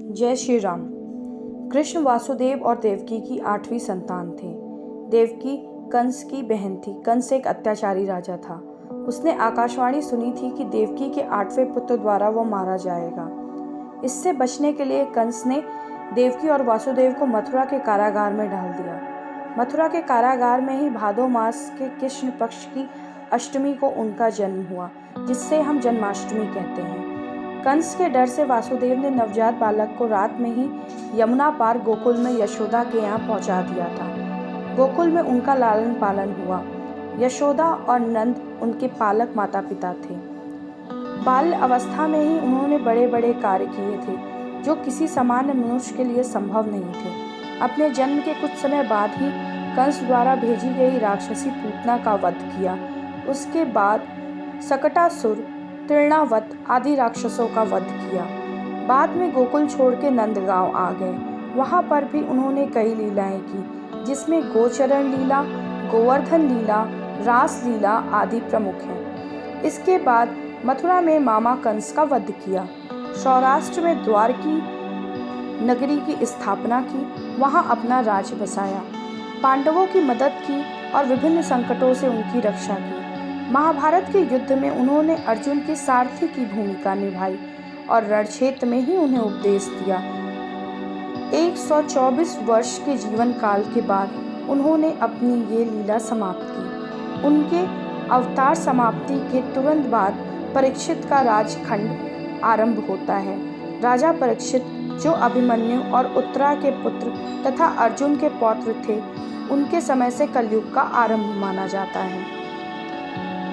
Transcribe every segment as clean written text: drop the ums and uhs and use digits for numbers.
जय श्री राम। कृष्ण वासुदेव और देवकी की 8वीं संतान थे। देवकी कंस की बहन थी। कंस एक अत्याचारी राजा था। उसने आकाशवाणी सुनी थी कि देवकी के 8वें पुत्र द्वारा वो मारा जाएगा। इससे बचने के लिए कंस ने देवकी और वासुदेव को मथुरा के कारागार में डाल दिया। मथुरा के कारागार में ही भादो मास के कृष्ण पक्ष की अष्टमी को उनका जन्म हुआ, जिससे हम जन्माष्टमी कहते हैं। कंस के डर से वासुदेव ने नवजात बालक को रात में ही यमुना पार गोकुल में यशोदा के यहाँ पहुंचा दिया था। गोकुल में उनका लालन पालन हुआ। यशोदा और नंद उनके पालक माता पिता थे। बाल्य अवस्था में ही उन्होंने बड़े बड़े कार्य किए थे, जो किसी सामान्य मनुष्य के लिए संभव नहीं थे। अपने जन्म के कुछ समय बाद ही कंस द्वारा भेजी गई राक्षसी पूतना का वध किया। उसके बाद सकटासुर, तृणावत आदि राक्षसों का वध किया। बाद में गोकुल छोड़ के नंदगांव आ गए। वहां पर भी उन्होंने कई लीलाएं की, जिसमें गोचरण लीला, गोवर्धन लीला, रास लीला आदि प्रमुख हैं। इसके बाद मथुरा में मामा कंस का वध किया। सौराष्ट्र में द्वारकी नगरी की स्थापना की, वहां अपना राज्य बसाया। पांडवों की मदद की और विभिन्न संकटों से उनकी रक्षा की। महाभारत के युद्ध में उन्होंने अर्जुन के सारथी की भूमिका निभाई और रणक्षेत्र में ही उन्हें उपदेश दिया। 124 वर्ष के जीवन काल के बाद उन्होंने अपनी ये लीला समाप्त की। उनके अवतार समाप्ति के तुरंत बाद परीक्षित का राजखंड आरंभ होता है। राजा परीक्षित, जो अभिमन्यु और उत्तरा के पुत्र तथा अर्जुन के पौत्र थे, उनके समय से कलयुग का आरंभ माना जाता है।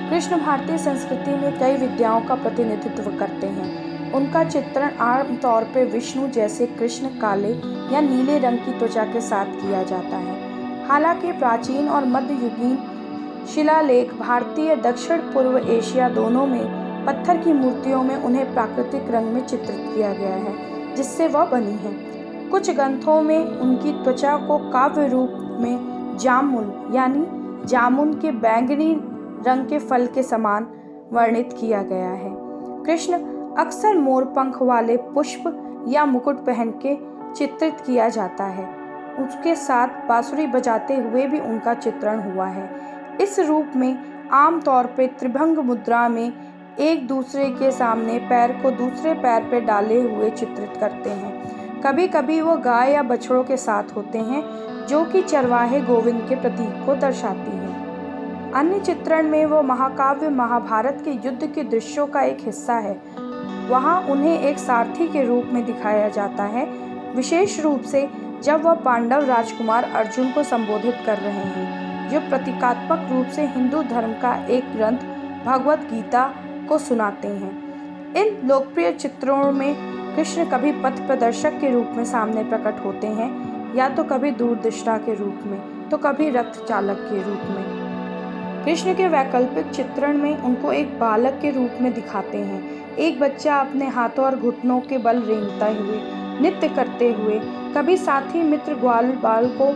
कृष्ण भारतीय संस्कृति में कई विद्याओं का प्रतिनिधित्व करते हैं। उनका चित्रण आमतौर पर विष्णु जैसे कृष्ण काले या नीले रंग की त्वचा के साथ किया जाता है। हालांकि प्राचीन और मध्ययुगीन शिलालेख भारतीय दक्षिण पूर्व एशिया दोनों में पत्थर की मूर्तियों में उन्हें प्राकृतिक रंग में चित्रित किया गया है, जिससे वह बनी है। कुछ ग्रंथों में उनकी त्वचा को काव्य रूप में जामुन यानी जामुन के बैंगनी रंग के फल के समान वर्णित किया गया है। कृष्ण अक्सर मोरपंख वाले पुष्प या मुकुट पहन के चित्रित किया जाता है। उसके साथ बांसुरी बजाते हुए भी उनका चित्रण हुआ है। इस रूप में आमतौर पर त्रिभंग मुद्रा में एक दूसरे के सामने पैर को दूसरे पैर पर डाले हुए चित्रित करते हैं। कभी कभी वो गाय या बछड़ों के साथ होते हैं, जो कि चरवाहे गोविंद के प्रतीक को दर्शाती है। अन्य चित्रण में वो महाकाव्य महाभारत के युद्ध के दृश्यों का एक हिस्सा है। वहाँ उन्हें एक सारथी के रूप में दिखाया जाता है, विशेष रूप से जब वह पांडव राजकुमार अर्जुन को संबोधित कर रहे हैं, जो प्रतीकात्मक रूप से हिंदू धर्म का एक ग्रंथ भगवत गीता को सुनाते हैं। इन लोकप्रिय चित्रों में कृष्ण कभी पथ प्रदर्शक के रूप में सामने प्रकट होते हैं, या तो कभी दूरदृष्टा के रूप में, तो कभी रथ चालक के रूप में। कृष्ण के वैकल्पिक चित्रण में उनको एक बालक के रूप में दिखाते हैं, एक बच्चा अपने हाथों और घुटनों के बल रेंगते हुए, नृत्य करते हुए, कभी साथी मित्र ग्वाल बाल को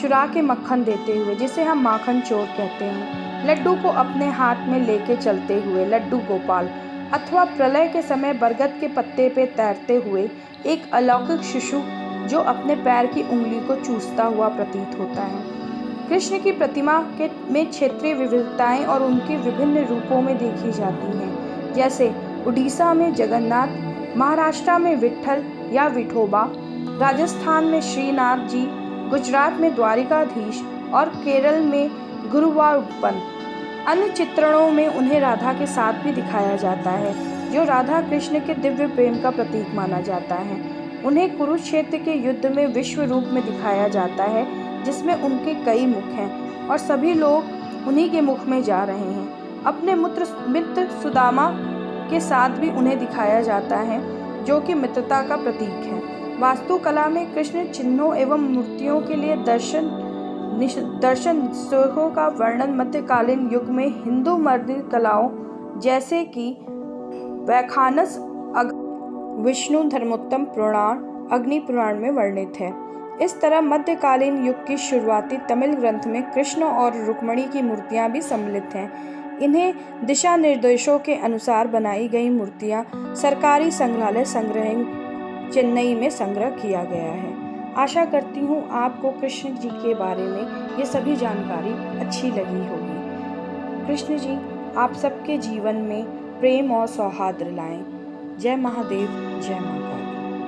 चुरा के मक्खन देते हुए, जिसे हम माखन चोर कहते हैं, लड्डू को अपने हाथ में लेके चलते हुए लड्डू गोपाल, अथवा प्रलय के समय बरगद के पत्ते पे तैरते हुए एक अलौकिक शिशु जो अपने पैर की उंगली को चूसता हुआ प्रतीत होता है। कृष्ण की प्रतिमा में क्षेत्रीय विविधताएं और उनके विभिन्न रूपों में देखी जाती हैं, जैसे उड़ीसा में जगन्नाथ, महाराष्ट्र में विट्ठल या विठोबा, राजस्थान में श्रीनाथ जी, गुजरात में द्वारिकाधीश और केरल में गुरुवायूरप्पन। अन्य चित्रणों में उन्हें राधा के साथ भी दिखाया जाता है, जो राधा कृष्ण के दिव्य प्रेम का प्रतीक माना जाता है। उन्हें कुरुक्षेत्र के युद्ध में विश्व रूप में दिखाया जाता है, जिसमें उनके कई मुख हैं और सभी लोग उन्हीं के मुख में जा रहे हैं। अपने मित्र सुदामा के साथ भी उन्हें दिखाया जाता है, जो कि मित्रता का प्रतीक है। वास्तुकला में कृष्ण चिन्हों एवं मूर्तियों के लिए दर्शन स्रोतों का वर्णन मध्यकालीन युग में हिंदू मंदिर कलाओं जैसे कि वैखानस विष्णु धर्मोत्तम पुराण, अग्नि पुराण में वर्णित है। इस तरह मध्यकालीन युग की शुरुआती तमिल ग्रंथ में कृष्ण और रुक्मिणी की मूर्तियां भी सम्मिलित हैं। इन्हें दिशा निर्देशों के अनुसार बनाई गई मूर्तियां सरकारी संग्रहालय संग्रह चेन्नई में संग्रह किया गया है। आशा करती हूँ आपको कृष्ण जी के बारे में ये सभी जानकारी अच्छी लगी होगी। कृष्ण जी आप सबके जीवन में प्रेम और सौहार्द लाएं। जय महादेव, जय माता।